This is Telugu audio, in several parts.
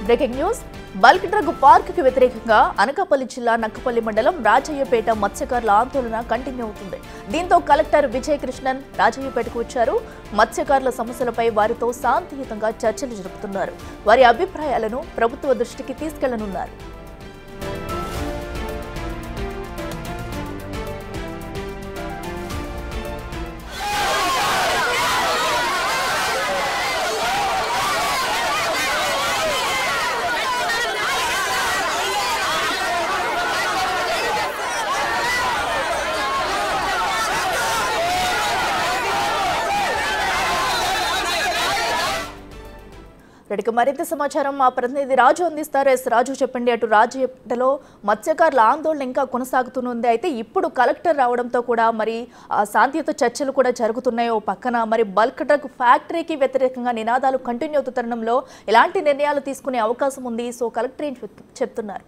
Breaking news bulk drug park కి వ్యతిరేకంగా అనకాపల్లి జిల్లా నక్కపల్లి మండలం రాజయ్యపేట మత్స్యకారుల ఆందోళన కంటిన్యూ అవుతుంది. దీంతో కలెక్టర్ విజయ్ కృష్ణన్ రాజయ్యపేటకు వచ్చారు. మత్స్యకారుల సమస్యలపై వారితో శాంతియుతంగా చర్చలు జరుపుతున్నారు. వారి అభిప్రాయాలను ప్రభుత్వ దృష్టికి తీసుకెళ్లనున్నారు. మరింత సమాచారం మా ప్రతినిధి రాజు అందిస్తారు. రాజు చెప్పండి, అటు రాజయ్యపేటలో మత్స్యకారుల ఆందోళన ఇంకా కొనసాగుతుంది. అయితే ఇప్పుడు కలెక్టర్ రావడంతో కూడా మరి శాంతియుత చర్చలు కూడా జరుగుతున్నాయి. ఓ పక్కన మరి బల్క్ డ్రగ్ ఫ్యాక్టరీకి వ్యతిరేకంగా నినాదాలు కంటిన్యూ అవుతున్న తరుణంలో ఎలాంటి నిర్ణయాలు తీసుకునే అవకాశం ఉంది? సో కలెక్టర్ ఏం చెప్తున్నారు?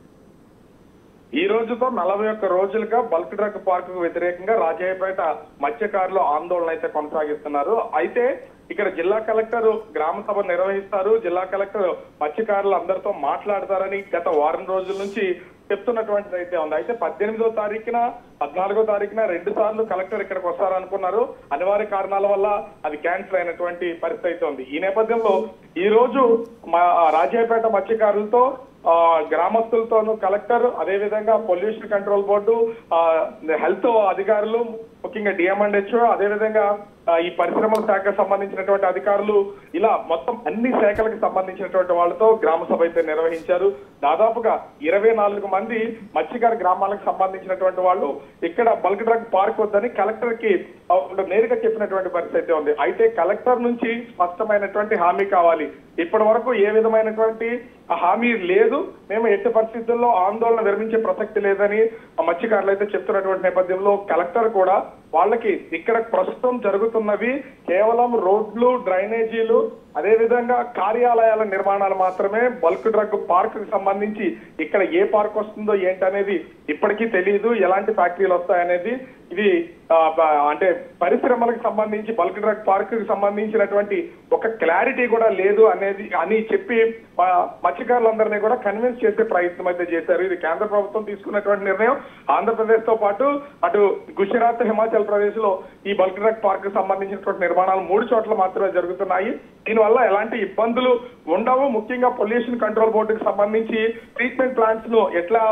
ఈ రోజుతో 41 రోజులుగా బల్క్ డ్రగ్ పార్క్ కు వ్యతిరేకంగా రాజయ్యపేట మత్స్యకారులు ఆందోళన అయితే కొనసాగిస్తున్నారు. అయితే ఇక్కడ జిల్లా కలెక్టర్ గ్రామ సభ నిర్వహిస్తారు. జిల్లా కలెక్టర్ మత్స్యకారులు అందరితో మాట్లాడతారని గత వారం రోజుల నుంచి చెప్తున్నటువంటిది అయితే ఉంది. అయితే 18వ తారీఖున 14వ తారీఖున 2 సార్లు కలెక్టర్ ఇక్కడికి వస్తారనుకున్నారు. అనివార్య కారణాల వల్ల అది క్యాన్సిల్ అయినటువంటి పరిస్థితి అయితే ఉంది. ఈ నేపథ్యంలో ఈ రోజు రాజయ్యపేట మత్స్యకారులతో గ్రామస్తులతోనూ కలెక్టర్, అదే విధంగా పొల్యూషన్ కంట్రోల్ బోర్డు, హెల్త్ అధికారులు, ముఖ్యంగా డిఎంఎండ్హెచ్ఓ, అదే విధంగా ఈ పరిశ్రమల శాఖకు సంబంధించినటువంటి అధికారులు, ఇలా మొత్తం అన్ని శాఖలకు సంబంధించినటువంటి వాళ్ళతో గ్రామ సభ అయితే నిర్వహించారు. దాదాపుగా 24 మంది మత్స్యకార గ్రామాలకు సంబంధించినటువంటి వాళ్ళు ఇక్కడ బల్క్ డ్రగ్ పార్క్ వద్దని కలెక్టర్ కి నేరుగా చెప్పినటువంటి పరిస్థితి ఉంది. అయితే కలెక్టర్ నుంచి స్పష్టమైనటువంటి హామీ కావాలి. ఇప్పటి వరకు ఏ విధమైనటువంటి హామీ లేదు. మేము ఎట్టి పరిస్థితుల్లో ఆందోళన విరమించే ప్రసక్తి లేదని మత్స్యకారులు అయితే చెప్తున్నటువంటి నేపథ్యంలో కలెక్టర్ కూడా వాళ్ళకి ఇక్కడ ప్రస్తుతం జరుగుతున్నవి కేవలం రోడ్లు, డ్రైనేజీలు, అదే విధంగా కార్యాలయాల నిర్మాణాలు మాత్రమే. బల్క్ డ్రగ్ పార్క్ కి సంబంధించి ఇక్కడ ఏ పార్క్ వస్తుందో ఏంటనేది ఇప్పటికీ తెలియదు. ఎలాంటి ఫ్యాక్టరీలు వస్తాయనేది ఇది అంటే పరిశ్రమలకు సంబంధించి బల్క్ డ్రగ్ పార్క్ కి సంబంధించినటువంటి ఒక క్లారిటీ కూడా లేదు అని చెప్పి మత్స్యకారులందరినీ కూడా కన్విన్స్ చేసే ప్రయత్నం అయితే చేశారు. ఇది కేంద్ర ప్రభుత్వం తీసుకున్నటువంటి నిర్ణయం. ఆంధ్రప్రదేశ్ తో పాటు అటు గుజరాత్, హిమాచల్ ప్రదేశ్ లో ఈ బల్క్ డ్రగ్ పార్క్ కి సంబంధించినటువంటి నిర్మాణాలు 3 చోట్ల మాత్రమే జరుగుతున్నాయి. దీనివల్ల ఎలాంటి ఇబ్బందులు ఉండవు. ముఖ్యంగా పొల్యూషన్ కంట్రోల్ బోర్డుకి సంబంధించి ట్రీట్మెంట్ ప్లాంట్స్ ను ఎట్లా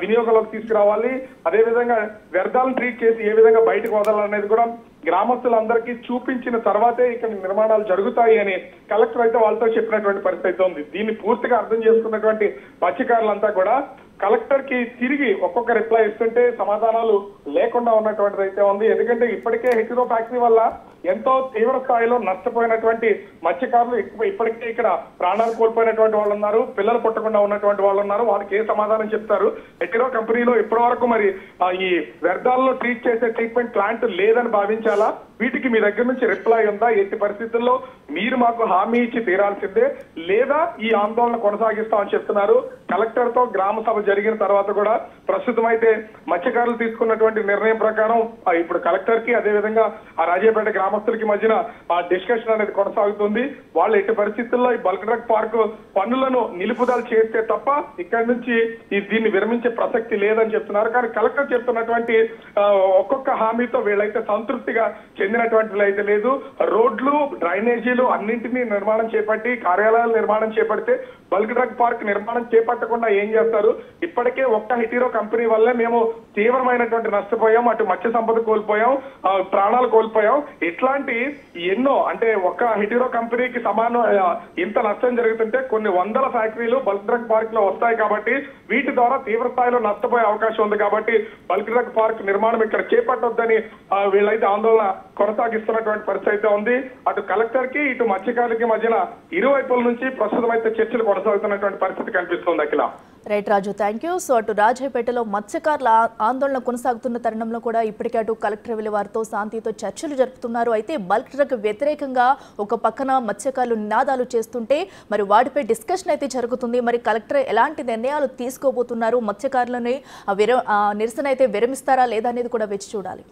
వినియోగంలోకి తీసుకురావాలి, అదే విధంగా వ్యర్థాలను ట్రీట్ చేసి ఏ విధంగా బయటకు వదలాలనేది కూడా గ్రామస్తులందరికీ చూపించిన తర్వాతే ఇక్కడ నిర్మాణాలు జరుగుతాయి అని కలెక్టర్ అయితే వాళ్ళతో చెప్పినటువంటి పరిస్థితి ఉంది. దీన్ని పూర్తిగా అర్థం చేసుకున్నటువంటి మత్స్యకారులంతా కూడా కలెక్టర్ కి తిరిగి ఒక్కొక్క రిప్లై ఇస్తుంటే సమాధానాలు లేకుండా ఉన్నటువంటిది అయితే ఉంది. ఎందుకంటే ఇప్పటికే హెటిరో ఫ్యాక్టరీ వల్ల ఎంతో తీవ్ర స్థాయిలో నష్టపోయినటువంటి మత్స్యకారులు ఇప్పటికే ఇక్కడ ప్రాణాలు కోల్పోయినటువంటి వాళ్ళు ఉన్నారు, పిల్లలు పుట్టకుండా ఉన్నటువంటి వాళ్ళు ఉన్నారు. వాళ్ళకి ఏ సమాధానం చెప్తారు? హెటిరో కంపెనీలో ఇప్పటి వరకు మరి ఈ వ్యర్థాలను ట్రీట్ చేసే ట్రీట్మెంట్ ప్లాంట్ లేదని భావించాలా? వీటికి మీ దగ్గర నుంచి రిప్లై ఉందా? ఎట్టి పరిస్థితుల్లో మీరు మాకు హామీ ఇచ్చి తీరాల్సిందే, లేదా ఈ ఆందోళన కొనసాగిస్తామని చెప్తున్నారు. కలెక్టర్ తో గ్రామ సభ జరిగిన తర్వాత కూడా ప్రస్తుతం అయితే మత్స్యకారులు తీసుకున్నటువంటి నిర్ణయం ప్రకారం ఇప్పుడు కలెక్టర్ కి, అదే విధంగా ఆ రాజయ్యపేట గ్రామస్తులకి మధ్యన ఆ డిస్కషన్ అనేది కొనసాగుతుంది. వాళ్ళు ఎట్టి పరిస్థితుల్లో ఈ బల్క్ డ్రగ్ పార్క్ పనులను నిలుపుదల చేస్తే తప్ప ఇక్కడి నుంచి దీన్ని విరమించే ప్రసక్తి లేదని చెప్తున్నారు. కానీ కలెక్టర్ చెప్తున్నటువంటి ఒక్కొక్క హామీతో వీళ్ళైతే సంతృప్తిగా చెందినటువంటి అయితే లేదు. రోడ్లు, డ్రైనేజీలు అన్నింటినీ నిర్మాణం చేపట్టి, కార్యాలయాల నిర్మాణం చేపడితే బల్క్ డ్రగ్ పార్క్ నిర్మాణం చేపట్టకుండా ఏం చేస్తారు? ఇప్పటికే ఒక్క హెటిరో కంపెనీ వల్లే మేము తీవ్రమైనటువంటి నష్టపోయాం, అటు మత్స్య సంపద కోల్పోయాం, ప్రాణాలు కోల్పోయాం. ఇట్లాంటి ఎన్నో, అంటే ఒక్క హెటిరో కంపెనీకి సమానం ఇంత నష్టం జరుగుతుంటే కొన్ని వందల ఫ్యాక్టరీలు బల్క్ డ్రగ్ పార్క్ లో వస్తాయి. కాబట్టి వీటి ద్వారా తీవ్ర స్థాయిలో నష్టపోయే అవకాశం ఉంది. కాబట్టి బల్క్ డ్రగ్ పార్క్ నిర్మాణం ఇక్కడ చేపట్టొద్దని వీళ్ళైతే ఆందోళన కొనసాగిస్తున్నటువంటి పరిస్థితి అయితే ఉంది. అటు కలెక్టర్ కి, ఇటు మత్స్యకారులకి మధ్యన ఇరువైపుల నుంచి ప్రస్తుతం అయితే చర్చలు కొనసాగుతున్నటువంటి పరిస్థితి కనిపిస్తుంది. Akhila. Right Raju, thank you. So అటు రాజయ్యపేటలో మత్స్యకారుల ఆందోళన కొనసాగుతున్న తరుణంలో కూడా ఇప్పటికే అటు కలెక్టర్ వెళ్లి వారితో శాంతితో చర్చలు జరుపుతున్నారు. అయితే బల్క్ డ్రగ్ వ్యతిరేకంగా ఒక పక్కన మత్స్యకారులు నినాదాలు చేస్తుంటే మరి వాటిపై డిస్కషన్ అయితే జరుగుతుంది. మరి కలెక్టర్ ఎలాంటి నిర్ణయాలు తీసుకోబోతున్నారు, మత్స్యకారులని నిరసన అయితే విరమిస్తారా లేదా అనేది కూడా వేచి చూడాలి.